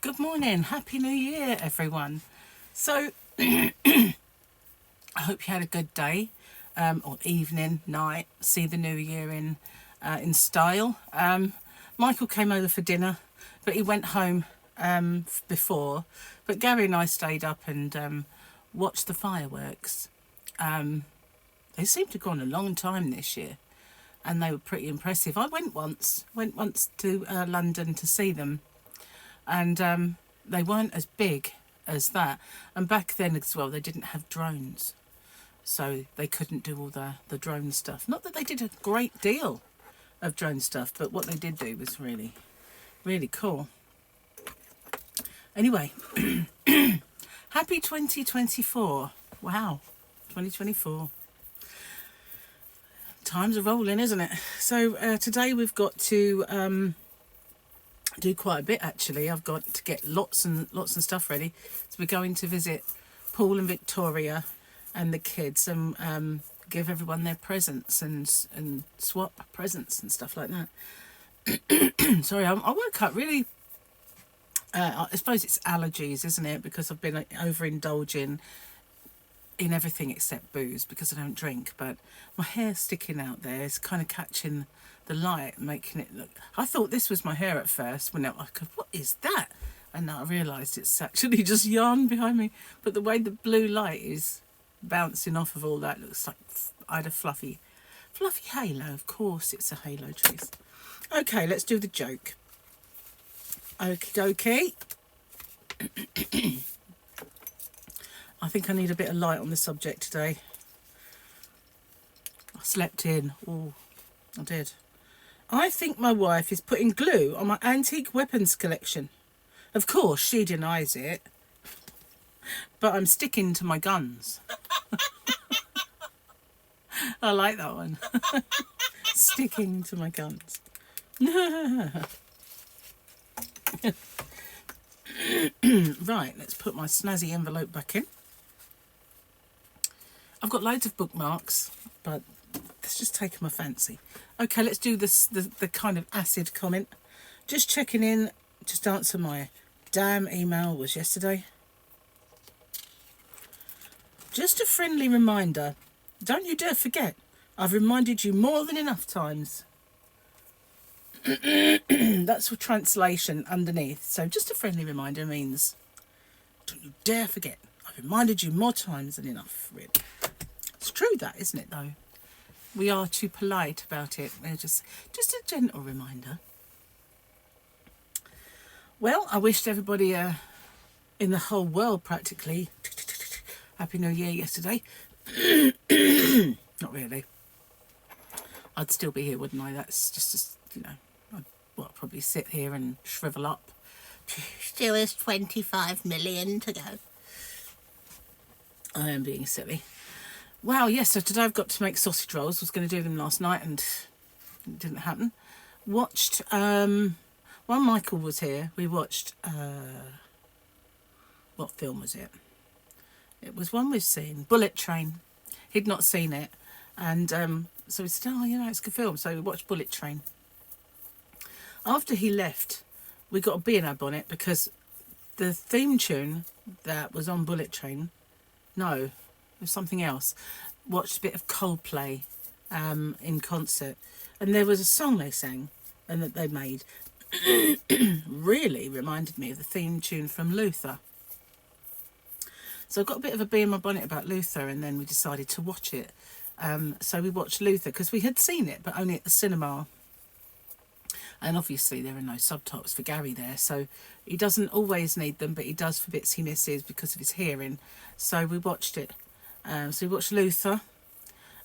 Good morning, happy new year everyone. So I hope you had a good day, or evening, night, see the new year in style. Michael came over for dinner, but he went home before, but Gary and I stayed up and watched the fireworks. They seemed to go on a long time this year, and they were pretty impressive. I went once to London to see them, and they weren't as big as that. And back then as well, they didn't have drones, so they couldn't do all the drone stuff. Not that they did a great deal of drone stuff, but what they did do was really, really cool. Anyway, happy 2024. Wow, 2024. Times are rolling, isn't it? So today we've got to do quite a bit actually. I've got to get lots and stuff ready. So we're going to visit Paul and Victoria and the kids and give everyone their presents and swap presents and stuff like that. Sorry, I woke up really, I suppose it's allergies, isn't it? Because I've been overindulging in everything except booze because I don't drink, but my hair's sticking out there. It's kind of catching the light, making it look... I thought this was my hair at first, when I go, what is that? And now I realised it's actually just yarn behind me. But the way the blue light is bouncing off of all that looks like I had a fluffy halo. Of course it's a halo, Trace. Okay, let's do the joke. Okie dokie. I think I need a bit of light on the subject today. I slept in. Oh, I did. I think my wife is putting glue on my antique weapons collection. Of course, she denies it. But I'm sticking to my guns. I like that one. Sticking to my guns. Right, let's put my snazzy envelope back in. I've got loads of bookmarks, but it's just taken my fancy. Okay, let's do this, the kind of acid comment. Just checking in, just answer my damn email was yesterday. Just a friendly reminder, don't you dare forget, I've reminded you more than enough times. That's for translation underneath. So just a friendly reminder means, don't you dare forget, I've reminded you more times than enough, really. It's true that, isn't it, though? We are too polite about it. We're just a gentle reminder. Well, I wished everybody in the whole world practically Happy New Year yesterday. Not really. I'd still be here, wouldn't I? That's just, you know, I'd probably sit here and shrivel up. Still has 25 million to go. I am being silly. Wow, yes, so today I've got to make sausage rolls. I was going to do them last night and it didn't happen. Watched, while Michael was here, we watched, what film was it? It was one we've seen, Bullet Train. He'd not seen it. And so we said, oh, you know, it's a good film. So we watched Bullet Train. After he left, we got a bee in our bonnet because the theme tune that was on Bullet Train, no, it was something else. Watched a bit of Coldplay in concert, and there was a song they sang and that they made really reminded me of the theme tune from Luther. So I got a bit of a bee in my bonnet about Luther, and then we decided to watch it. So we watched Luther because we had seen it, but only at the cinema. And obviously there are no subtitles for Gary there, so he doesn't always need them, but he does for bits he misses because of his hearing. So we watched it. So we watched Luther,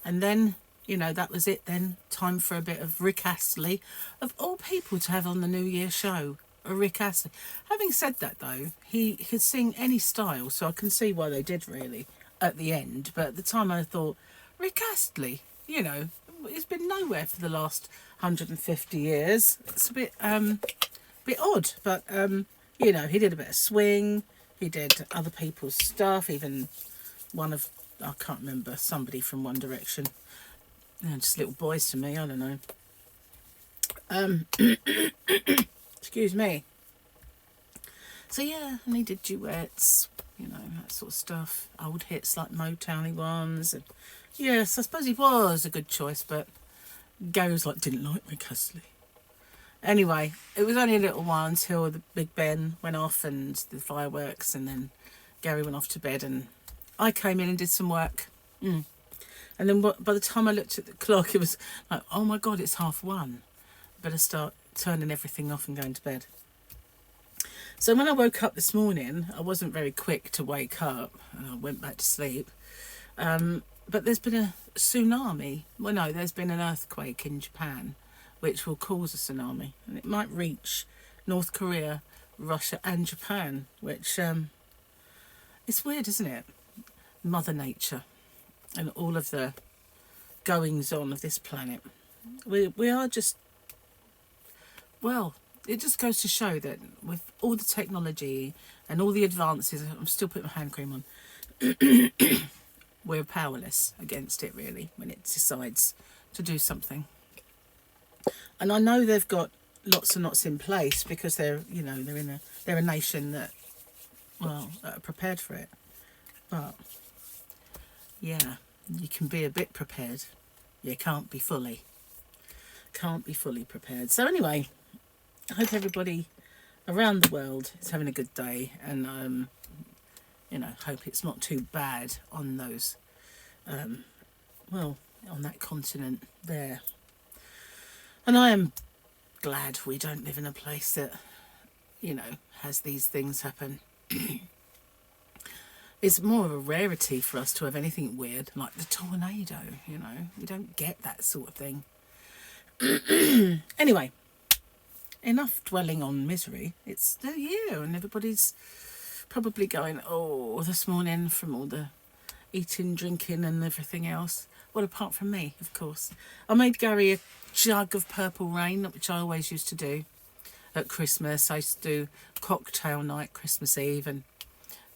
and then, you know, that was it then. Time for a bit of Rick Astley, of all people to have on the New Year show, a Rick Astley. Having said that, though, he could sing any style, so I can see why they did, really, at the end. But at the time I thought, Rick Astley, you know, he's been nowhere for the last 150 years. It's a bit odd, but, you know, he did a bit of swing, he did other people's stuff, even one of, I can't remember, somebody from One Direction. You know, just little boys to me, I don't know. Excuse me. So yeah, I needed duets, you know, that sort of stuff. Old hits like Motowny ones. And yes, I suppose he was a good choice, but Gary was like, didn't like me, Cusley. Anyway, it was only a little while until the Big Ben went off and the fireworks, and then Gary went off to bed, and I came in and did some work. And then by the time I looked at the clock, it was like, oh my God, it's 1:30. Better start turning everything off and going to bed. So when I woke up this morning, I wasn't very quick to wake up, and I went back to sleep. But there's been a tsunami. Well, no, there's been an earthquake in Japan, which will cause a tsunami, and it might reach North Korea, Russia and Japan, which it's weird, isn't it? Mother Nature and all of the goings on of this planet. We are just, well, it just goes to show that with all the technology and all the advances, I'm still putting my hand cream on, we're powerless against it, really, when it decides to do something. And I know they've got lots and lots in place because they're, you know, they're a nation that, well, are prepared for it. But yeah, you can be a bit prepared. You can't be fully prepared. So anyway, I hope everybody around the world is having a good day, and you know, hope it's not too bad on those, well, on that continent there. And I am glad we don't live in a place that, you know, has these things happen. It's more of a rarity for us to have anything weird, like the tornado, you know. We don't get that sort of thing. Anyway, enough dwelling on misery. It's the year, and everybody's probably going, oh, this morning from all the eating, drinking and everything else. Well, apart from me, of course. I made Gary a jug of Purple Rain, which I always used to do at Christmas. I used to do cocktail night Christmas Eve and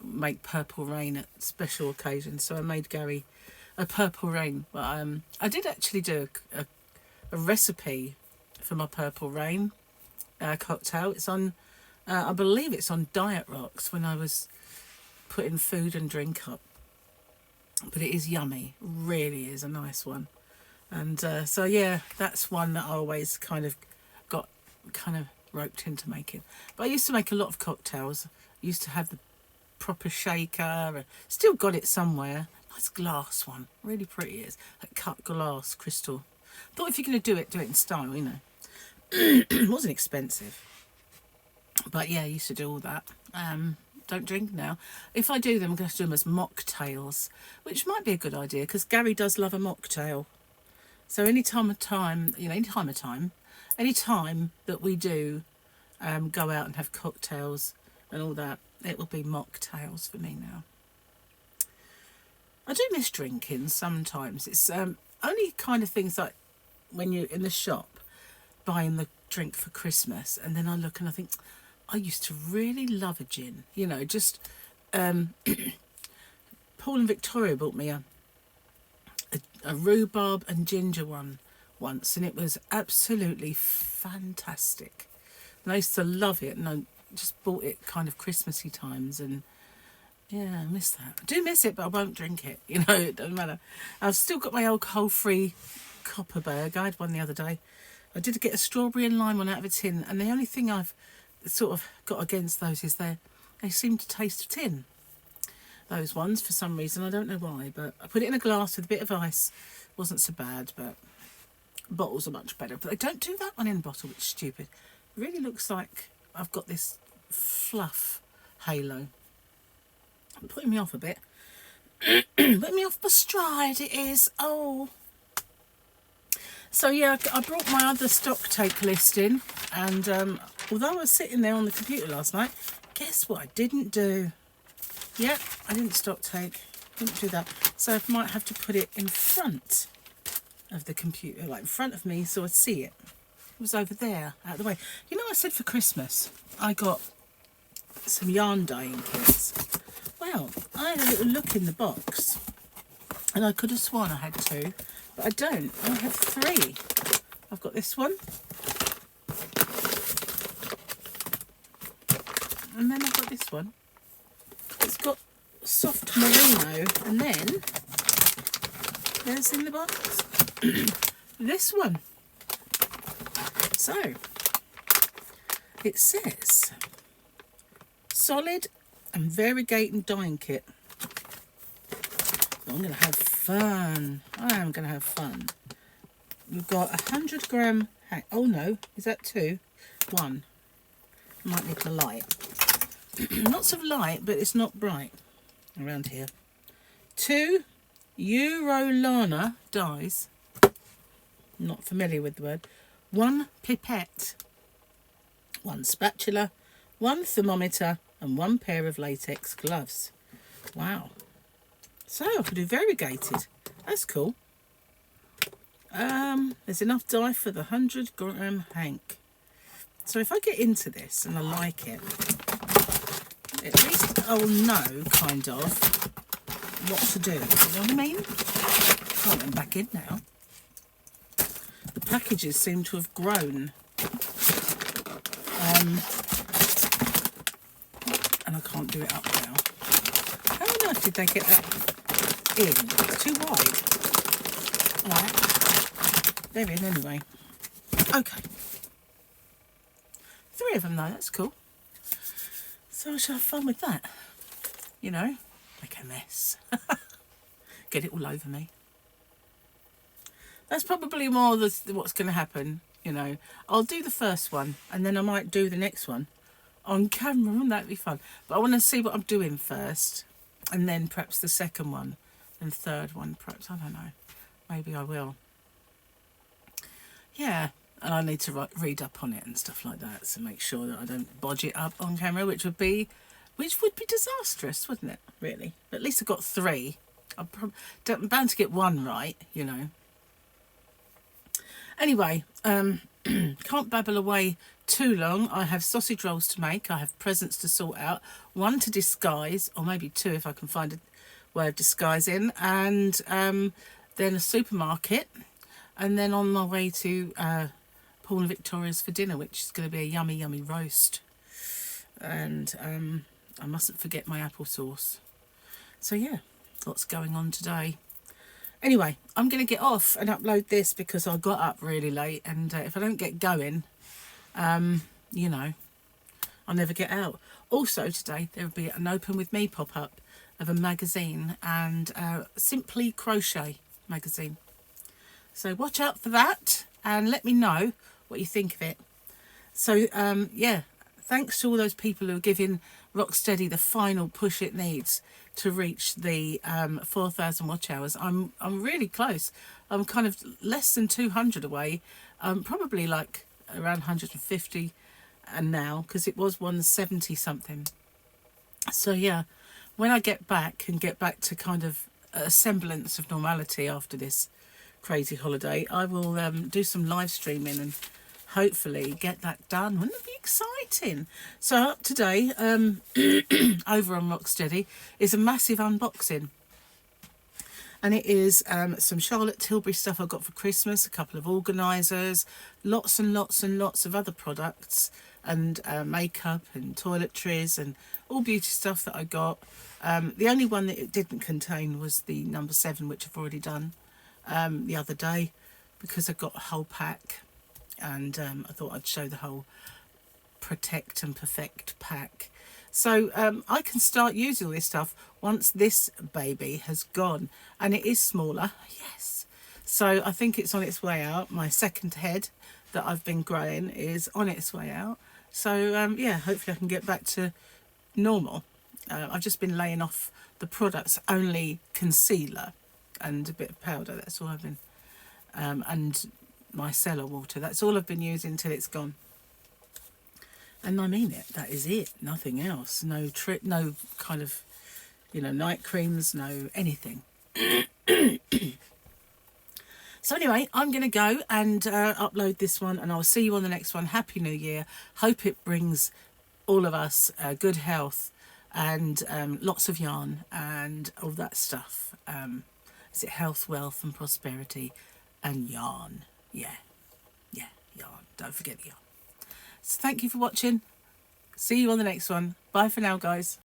make Purple Rain at special occasions. So I made Gary a Purple Rain. But I did actually do a recipe for my Purple Rain cocktail. It's on, I believe it's on Diet Rocks when I was putting food and drink up. But it is yummy, really is a nice one. And so yeah, that's one that I always kind of got roped into making. But I used to make a lot of cocktails. I used to have the proper shaker, still got it somewhere. Nice glass one, really pretty it is, like cut glass crystal. Thought if you're going to do it in style, you know. It wasn't expensive, but yeah, I used to do all that. Don't drink now. If I do them, I'm going to do them as mocktails, which might be a good idea because Gary does love a mocktail. So any time that we do go out and have cocktails and all that, it will be mocktails for me now. I do miss drinking sometimes. It's only kind of things like when you're in the shop buying the drink for Christmas, and then I look and I think, I used to really love a gin. You know, just Paul and Victoria bought me a rhubarb and ginger one once, and it was absolutely fantastic. And I used to love it, and I just bought it kind of Christmassy times, and yeah, I miss that. I do miss it, but I won't drink it. You know, it doesn't matter. I've still got my alcohol-free Copperberg. I had one the other day. I did get a strawberry and lime one out of a tin, and the only thing I've sort of got against those is they seem to taste of tin. Those ones, for some reason, I don't know why, but I put it in a glass with a bit of ice. Wasn't so bad, but bottles are much better. But they don't do that one in a bottle, which is stupid. It really looks like I've got this fluff halo. Putting me off a bit. Putting me off my stride, it is. Oh. So yeah, I brought my other stock take list in, and although I was sitting there on the computer last night, guess what I didn't do? Yep, I didn't stock take. Didn't do that. So I might have to put it in front of the computer, like in front of me, so I'd see it. It was over there, out of the way. You know, I said for Christmas I got some yarn dyeing kits. Well, I had a little look in the box, and I could have sworn I had 2, but I don't. I have 3. I've got this one. And then I've got this one. It's got soft merino, and then there's in the box this one. So it says solid and variegating dyeing kit. I'm going to have fun. I am going to have fun. We've got 100 gram. Oh no, is that 2? 1. Might need the light. Lots of light, but it's not bright around here. 2 Eurolana dyes. I'm not familiar with the word. 1 pipette. 1 spatula. 1 thermometer. And 1 pair of latex gloves. Wow. So I could do variegated. That's cool. There's enough dye for the 100 gram hank. So if I get into this and I like it, at least I'll know kind of what to do. You know what I mean? Oh, I'm back in now. The packages seem to have grown. And I can't do it up now. How on earth did they get that in? It's too wide. Right. They're in anyway. Okay. 3 of them though, that's cool. So I shall have fun with that. You know, make a mess. Get it all over me. That's probably more what's going to happen, you know. I'll do the first one and then I might do the next one on camera. Wouldn't that be fun? But I want to see what I'm doing first. And then perhaps the second one and third one, perhaps. I don't know. Maybe I will. Yeah. And I need to read up on it and stuff like that, so make sure that I don't bodge it up on camera, which would be disastrous, wouldn't it? Really. But at least I've got 3. I'm bound to get 1 right, you know. Anyway, can't babble away too long. I have sausage rolls to make. I have presents to sort out. 1 to disguise, or maybe 2 if I can find a way of disguising, and then a supermarket, and then on my way to Paul and Victoria's for dinner, which is going to be a yummy, yummy roast. And I mustn't forget my applesauce. So yeah, lots going on today. Anyway, I'm going to get off and upload this because I got up really late, and if I don't get going, you know, I'll never get out. Also today there will be an Open With Me pop-up of a magazine, and Simply Crochet magazine. So watch out for that and let me know what you think of it. So yeah, thanks to all those people who are giving Rocksteady the final push it needs to reach the 4,000 watch hours. I'm really close. I'm kind of less than 200 away. Probably like around 150 and now, because it was 170 something. So yeah, when I get back to kind of a semblance of normality after this crazy holiday, I will do some live streaming and hopefully get that done. Wouldn't it be exciting? So up today, over on Rocksteady, is a massive unboxing. And it is some Charlotte Tilbury stuff I got for Christmas, a couple of organisers, lots and lots and lots of other products, and makeup and toiletries and all beauty stuff that I got. The only one that it didn't contain was the number 7, which I've already done the other day, because I got a whole pack, and I thought I'd show the whole Protect and Perfect pack. So I can start using all this stuff once this baby has gone, and it is smaller, yes. So I think it's on its way out. My second head that I've been growing is on its way out. So yeah, hopefully I can get back to normal. I've just been laying off the products, only concealer and a bit of powder. That's all I've been, and micellar water. That's all I've been using till it's gone. And I mean it. That is it. Nothing else. No trick. No kind of, you know, night creams. No anything. So anyway, I'm going to go and upload this one, and I'll see you on the next one. Happy New Year. Hope it brings all of us good health and lots of yarn and all that stuff. Is it health, wealth and prosperity and yarn? Yeah, yarn. Don't forget the yarn. So thank you for watching. See you on the next one. Bye for now, guys.